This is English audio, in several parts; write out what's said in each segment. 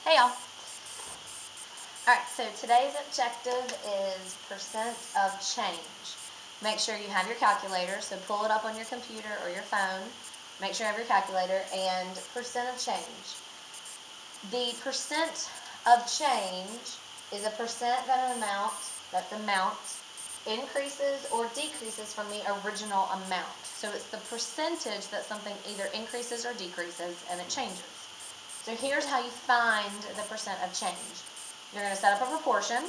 Hey y'all. Alright, so today's objective is percent of change. Make sure you have your calculator, so pull it up on your computer or your phone. Make sure you have your calculator and percent of change. The percent of change is a percent that the amount increases or decreases from the original amount. So it's the percentage that something either increases or decreases and it changes. So here's how you find the percent of change. You're going to set up a proportion,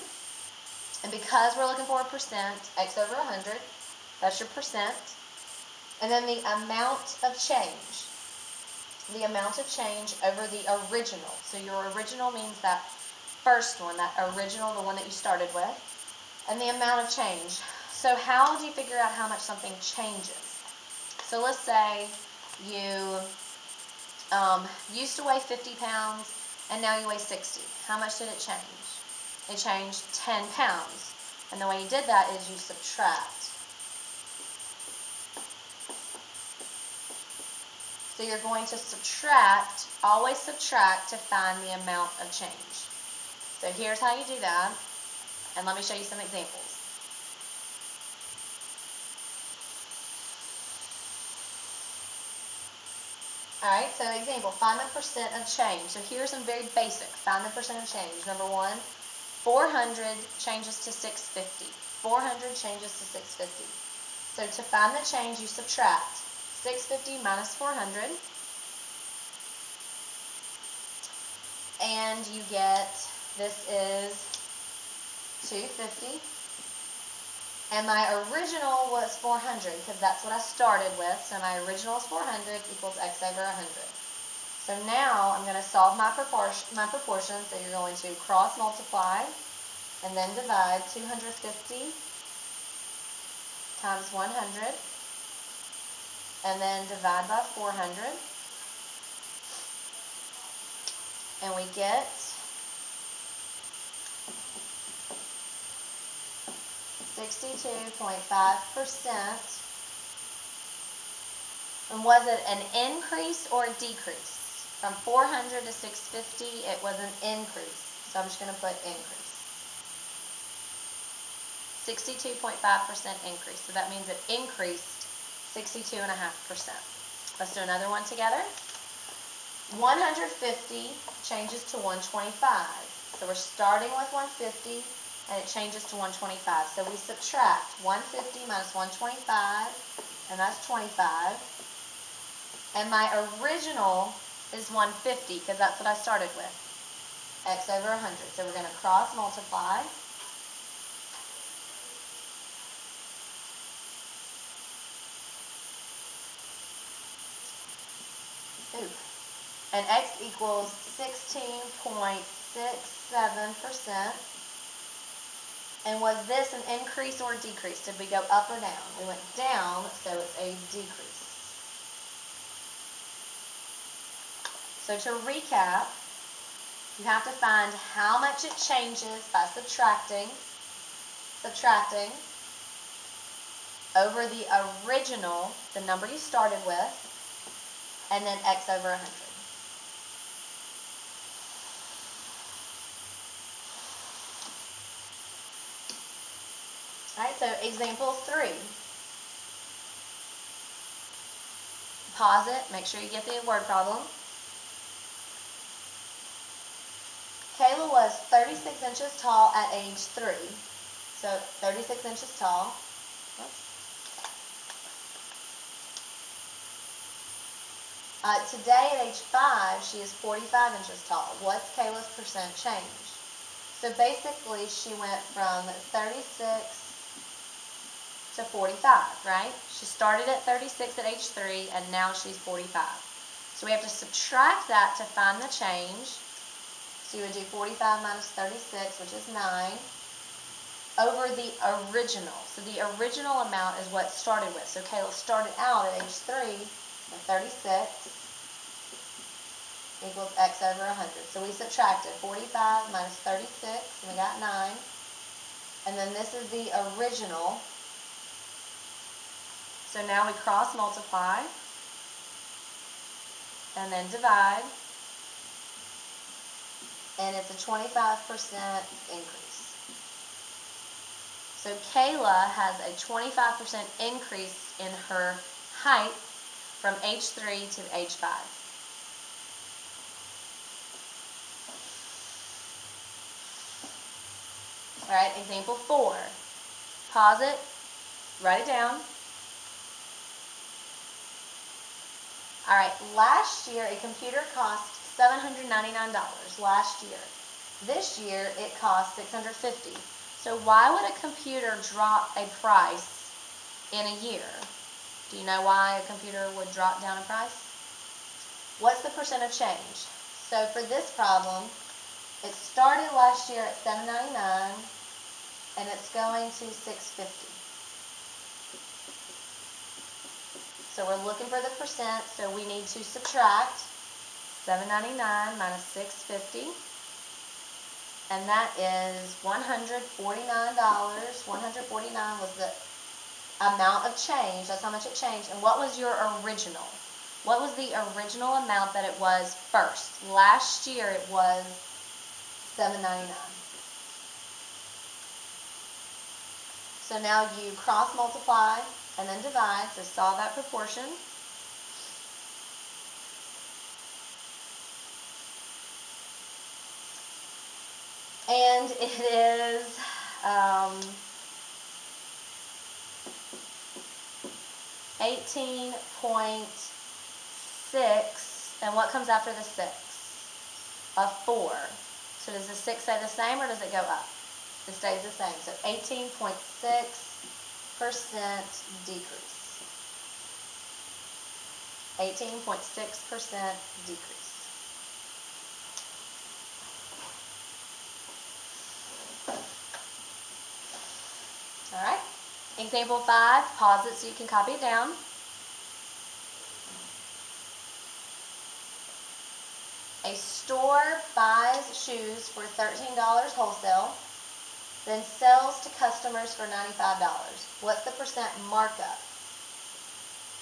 and because we're looking for a percent, x over 100, that's your percent. And then the amount of change over the original. So your original means that first one, that original, the one that you started with, and the amount of change. So how do you figure out how much something changes? So let's say you used to weigh 50 pounds, and now you weigh 60. How much did it change? It changed 10 pounds. And the way you did that is you subtract. So you're going to subtract, always subtract to find the amount of change. So here's how you do that, and let me show you some examples. Alright, so example, find the percent of change. So here's some very basic, find the percent of change. Number one, 400 changes to 650. 400 changes to 650. So to find the change, you subtract 650 minus 400. And you get, this is 250. And my original was 400 because that's what I started with. So my original is 400 equals x over 100. So now I'm going to solve my proportion. So you're going to cross multiply and then divide 250 times 100 and then divide by 400. And we get 62.5%. And was it an increase or a decrease? From 400 to 650, it was an increase. So I'm just going to put increase. 62.5% increase. So that means it increased 62.5%. Let's do another one together. 150 changes to 125. So we're starting with 150 and it changes to 125. So we subtract 150 minus 125, and that's 25. And my original is 150 because that's what I started with. X over 100. So we're going to cross multiply. And x equals 16.67%. And was this an increase or a decrease? Did we go up or down? We went down, so it's a decrease. So to recap, you have to find how much it changes by subtracting over the original, the number you started with, and then x over 100. All right, so example 3. Pause it, make sure you get the word problem. Kayla was 36 inches tall at age 3. So 36 inches tall. Today at age 5, she is 45 inches tall. What's Kayla's percent change? So basically, she went from 36 to 45, right? She started at 36 at age 3, and now she's 45. So we have to subtract that to find the change. So you would do 45 minus 36, which is 9, over the original. So the original amount is what it started with. So Kayla started out at age 3 at 36 equals x over 100. So we subtracted 45 minus 36, and we got 9. And then this is the original. So now we cross multiply and then divide. and it's a 25% increase. So Kayla has a 25% increase in her height from age 3 to age 5. All right, example 4. Pause it, write it down. All right, last year a computer cost $799 last year. This year it cost $650. So why would a computer drop a price in a year? Do you know why a computer would drop down a price? What's the percent of change? So for this problem, it started last year at $799 and it's going to $650. So we're looking for the percent, so we need to subtract $799 minus $650, and that is $149. $149 was the amount of change. That's how much it changed. And what was your original? What was the original amount that it was first? Last year it was $799. So now you cross multiply and then divide, so solve that proportion. And it is 18.6, and what comes after the 6? A 4. So does the 6 stay the same or does it go up? It stays the same. So 18.6% decrease. 18.6% decrease. All right. Example 5, pause it so you can copy it down. A store buys shoes for $13 wholesale, then sells to customers for $95. What's the percent markup?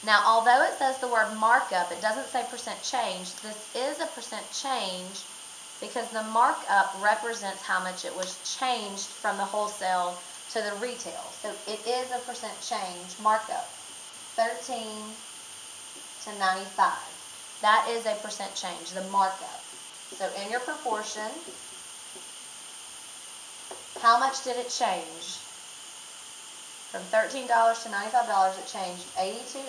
Now, although it says the word markup, it doesn't say percent change. This is a percent change because the markup represents how much it was changed from the wholesale to the retail. So it is a percent change markup, 13 to 95. That is a percent change, the markup. So in your proportion, how much did it change? From $13 to $95, it changed $82.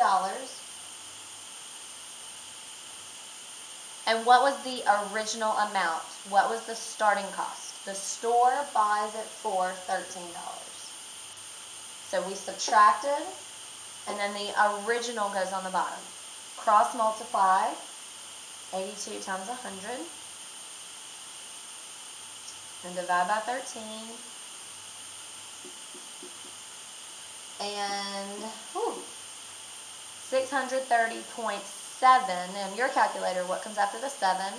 And what was the original amount? What was the starting cost? The store buys it for $13. So we subtracted, and then the original goes on the bottom. Cross multiply, 82 times 100, and divide by 13. And 630.7, and your calculator, what comes after the 7?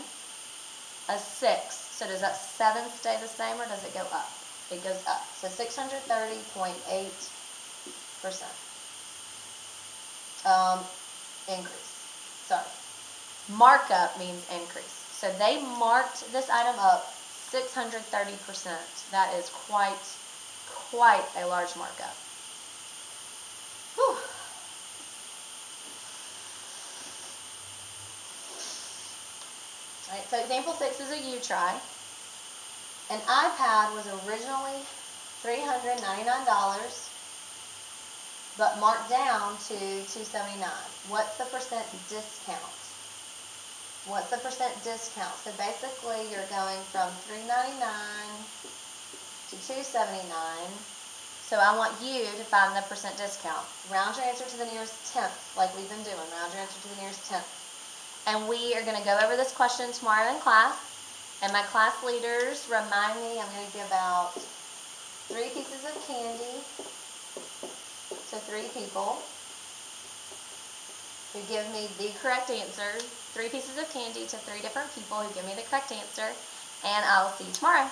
A 6. So does that 7 stay the same or does it go up? It goes up. So 630.8% increase. Sorry. Markup means increase. So they marked this item up 630%. That is quite a large markup. Whew. All right, so example 6 is a U try. An iPad was originally $399, but marked down to $279. What's the percent discount? What's the percent discount? So basically you're going from $399 to $279. So I want you to find the percent discount. Round your answer to the nearest tenth, like we've been doing. Round your answer to the nearest tenth. And we are going to go over this question tomorrow in class. And my class leaders remind me I'm going to give out 3 pieces of candy to 3 people who give me the correct answer. 3 pieces of candy to 3 different people who give me the correct answer. And I'll see you tomorrow.